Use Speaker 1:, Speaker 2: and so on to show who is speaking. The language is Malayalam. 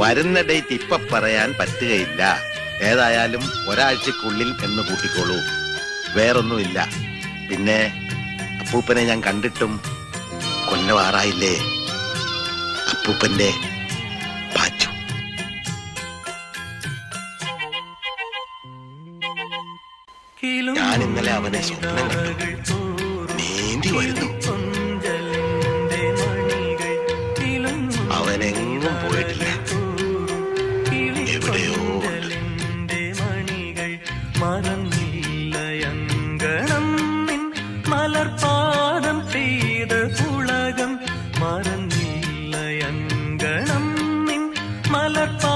Speaker 1: വരുന്ന ഡേറ്റ് ഇപ്പൊ പറയാൻ പറ്റുകയില്ല. ഏതായാലും ഒരാഴ്ചക്കുള്ളിൽ എന്ന് കൂട്ടിക്കോളൂ. വേറൊന്നുമില്ല. പിന്നെ അപ്പൂപ്പനെ ഞാൻ കണ്ടിട്ടും കൊല്ലവാറായില്ലേ. അപ്പൂപ്പന്റെ പാച്ചു. ഞാൻ ഇന്നലെ അവനെ സ്വപ്നം കണ്ടു. നീന്തി വരുന്നു. അവനെങ്ങും പോയിട്ടില്ല. എവിടെയോ
Speaker 2: മറന്നില്ലയങ്കണം നിൻ മലർപാദം പെയ്ത പുളകം. മറന്നില്ലയങ്കണം നിൻ മലർപാദം